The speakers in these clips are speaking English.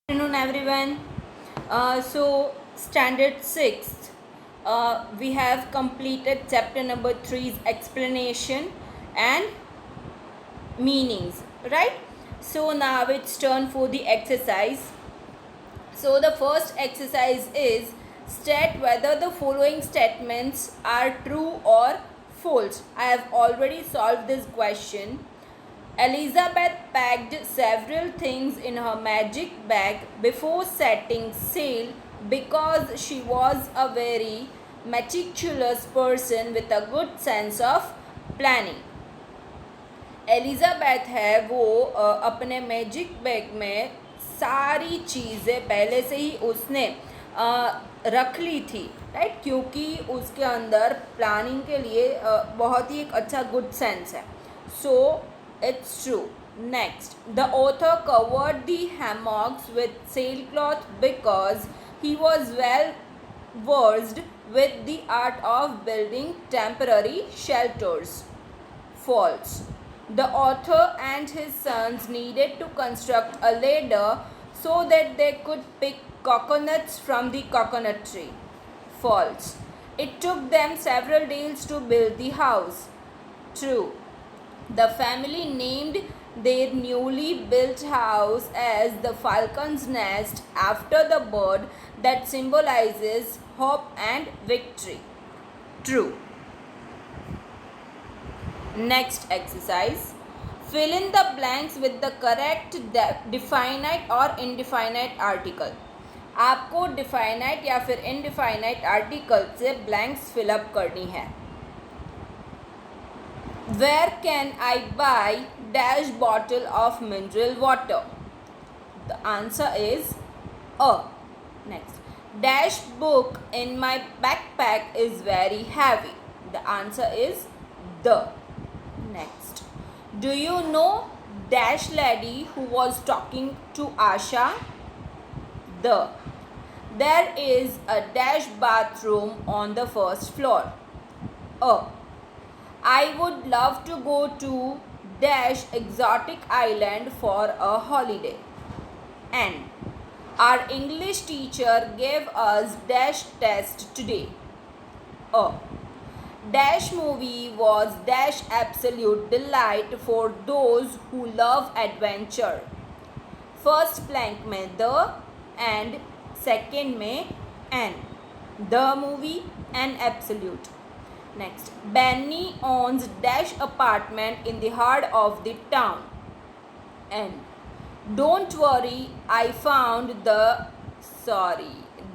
Good afternoon, everyone. Standard 6th, we have completed chapter number 3's explanation and meanings, right? So, now it's turn for the exercise. So, the first exercise is state whether the following statements are true or false. I have already solved this question. Elizabeth packed several things in her magic bag before setting sail because she was a very meticulous person with a good sense of planning. Elizabeth है वो अपने magic bag में सारी चीज़ें पहले से ही उसने रख ली थी, राइट, क्योंकि उसके अंदर प्लानिंग के लिए बहुत ही एक अच्छा गुड सेंस है. So it's true. Next, the author covered the hammocks with sailcloth because he was well versed with the art of building temporary shelters. False. The author and his sons needed to construct a ladder so that they could pick coconuts from the coconut tree. False. It took them several days to build the house. True. The family named their newly built house as the Falcon's Nest after the bird that symbolizes hope and victory. True. Next exercise. Fill in the blanks with the correct definite or indefinite article. आपको definite या फिर indefinite article से blanks fill up करनी है. Where can I buy dash bottle of mineral water? The answer is a. Next, dash book in my backpack is very heavy. The answer is the. Next, do you know dash lady who was talking to Asha? The. There is a dash bathroom on the first floor. A. I would love to go to dash exotic island for a holiday. And our English teacher gave us dash test today. A. Dash movie was dash absolute delight for those who love adventure. First blank में the and second में an. The movie and absolute. Next, Benny owns dash apartment in the heart of the town. And don't worry, I found the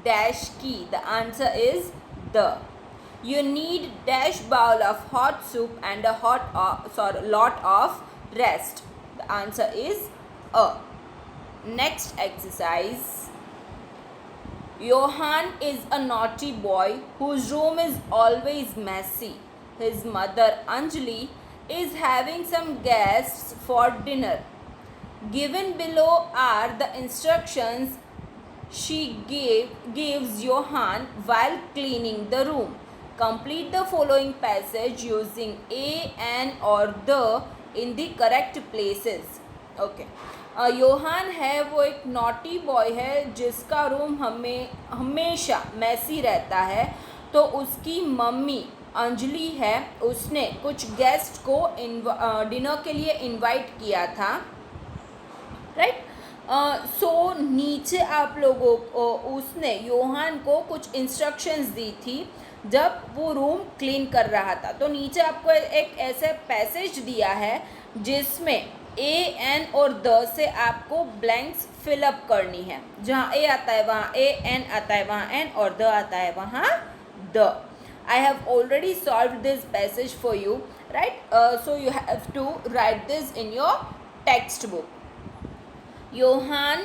dash key. The answer is the. You need dash bowl of hot soup and a lot of rest. The answer is a. Next exercise. Johan is a naughty boy whose room is always messy. His mother Anjali is having some guests for dinner. Given below are the instructions she gives Johan while cleaning the room. Complete the following passage using a, an or the in the correct places. Okay. Yohan है वो एक naughty boy है जिसका room हमेशा मैसी रहता है. तो उसकी मम्मी अंजलि है, उसने कुछ गेस्ट को डिनर के लिए इनवाइट किया था, राइट. सो नीचे आप लोगों को उसने योहान को कुछ इंस्ट्रक्शंस दी थी जब वो रूम क्लीन कर रहा था. तो नीचे आपको एक ऐसे पैसेज दिया है जिसमें ए, एन और द से आपको ब्लैंक्स फिलअप करनी है. जहाँ ए आता है वहाँ ए, एन आता है वहाँ एन और द आता है वहाँ the. I have already solved this passage for you, right? So you have to write this in your textbook. Johan,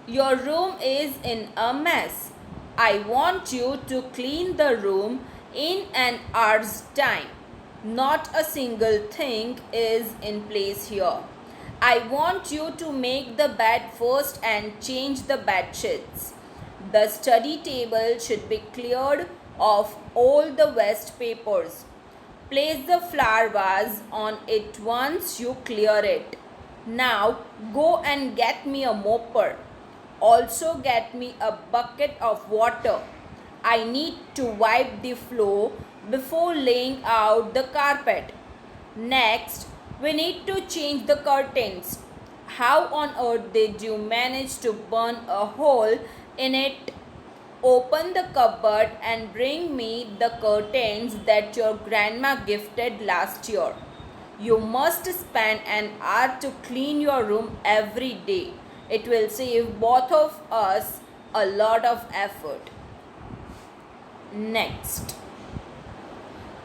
your room is in a mess. I want you to clean the room in an hour's time. Not a single thing is in place here. I want you to make the bed first and change the bed sheets. The study table should be cleared of all the waste papers. Place the flower vase on it once you clear it. Now go and get me a mopper. Also get me a bucket of water. I need to wipe the floor before laying out the carpet. Next, we need to change the curtains. How on earth did you manage to burn a hole in it? Open the cupboard and bring me the curtains that your grandma gifted last year. You must spend an hour to clean your room every day. It will save both of us a lot of effort. Next,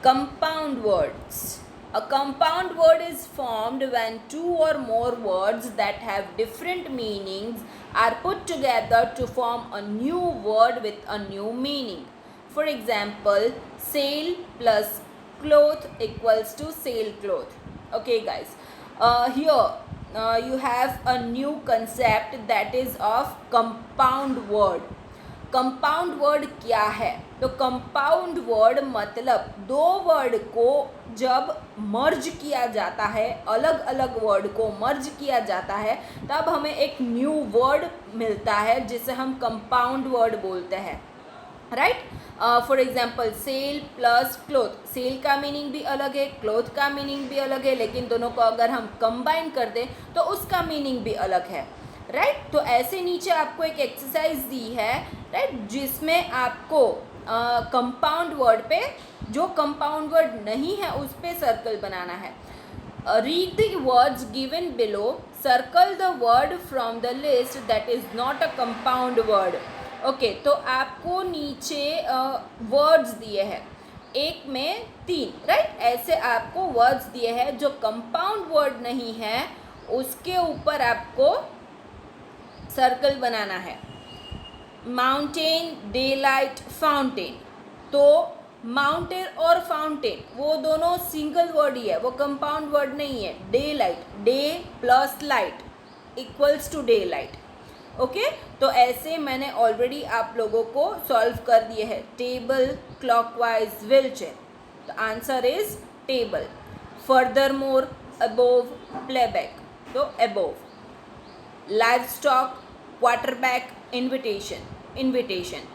compound words. A compound word is formed when two or more words that have different meanings are put together to form a new word with a new meaning. For example, sail plus cloth equals to sailcloth. Okay guys, here you have a new concept that is of compound word. Compound word क्या है? तो compound word मतलब दो word को जब मर्ज किया जाता है, अलग अलग वर्ड को मर्ज किया जाता है, तब हमें एक न्यू वर्ड मिलता है जिसे हम कंपाउंड वर्ड बोलते हैं, right? For example, sail plus cloth. Sail का मीनिंग भी अलग है, क्लोथ का मीनिंग भी अलग है, लेकिन दोनों को अगर हम कंबाइन कर दें तो उसका मीनिंग भी अलग है, राइट? तो ऐसे नीचे आपको एक एक्सरसाइज दी है, राइट, जिसमें आपको कंपाउंड वर्ड पे, जो कंपाउंड वर्ड नहीं है उस पे सर्कल बनाना है. Read the words given below, circle the word from the list that is not a compound word. Okay, तो आपको नीचे वर्ड्स दिए हैं, एक में 3, राइट? ऐसे आपको वर्ड्स दिए हैं जो कंपाउंड वर्ड नहीं है, उसके ऊपर आपको सर्कल बनाना है. Mountain, day light, fountain. तो माउंटेन और फाउंटेन वो दोनों सिंगल वर्ड ही है, वो कंपाउंड वर्ड नहीं है. Day light, day plus light equals to day light. Okay, तो ऐसे मैंने ऑलरेडी आप लोगों को सॉल्व कर दिए हैं. Table, clockwise, wheelchair. The answer is table. Furthermore, above, playback. तो above. Livestock, quarterback, invitation.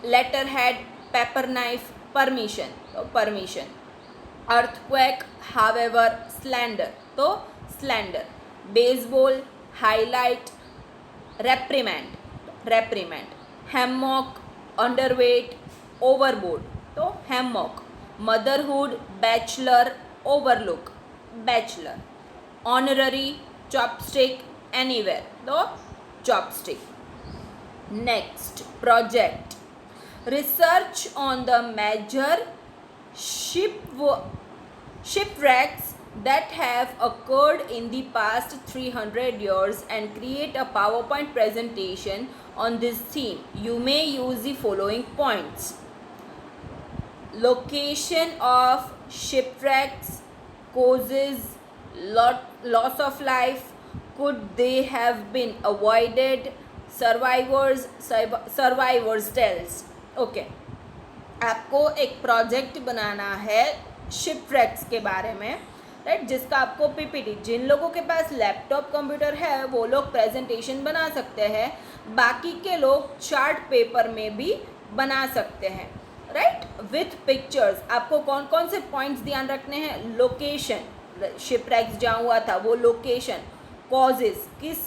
Letterhead, paper knife, permission. तो permission. Earthquake, however, slender. तो slender. Baseball, highlight, reprimand. Hammock, underweight, overboard. तो hammock. Motherhood, bachelor, overlook, bachelor. Honorary, chopstick, anywhere. तो chopstick. Next, project. Research on the major shipwrecks that have occurred in the past 300 years and create a PowerPoint presentation on this theme. You may use the following points. Location of shipwrecks, causes, loss of life, could they have been avoided, survivors tales. Okay, आपको एक project बनाना है shipwrecks के बारे में, right, जिसका आपको PPT, जिन लोगों के पास लैपटॉप कंप्यूटर है वो लोग प्रेजेंटेशन बना सकते हैं, बाकी के लोग चार्ट पेपर में भी बना सकते हैं, राइट, विथ पिक्चर्स. आपको कौन कौन से पॉइंट्स ध्यान रखने हैं? लोकेशन, शिपरेक्स जहाँ हुआ था वो लोकेशन. कॉजेज, किस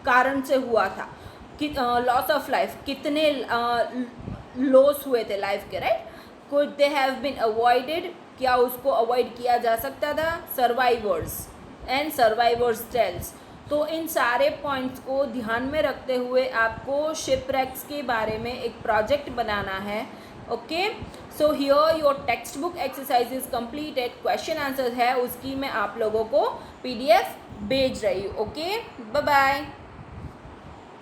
कारण से हुआ था. लॉस ऑफ लाइफ, कितने लॉस हुए थे लाइफ के, right. Could they have been avoided, क्या उसको अवॉइड किया जा सकता था. Survivors and survivors tales. तो इन सारे पॉइंट्स को ध्यान में रखते हुए आपको शिपरेक्स के बारे में एक प्रोजेक्ट बनाना है. Okay, so here your text book exercise is completed. Question answer है उसकी मैं आप लोगों को PDF भेज रही हूँ. Okay, bye bye.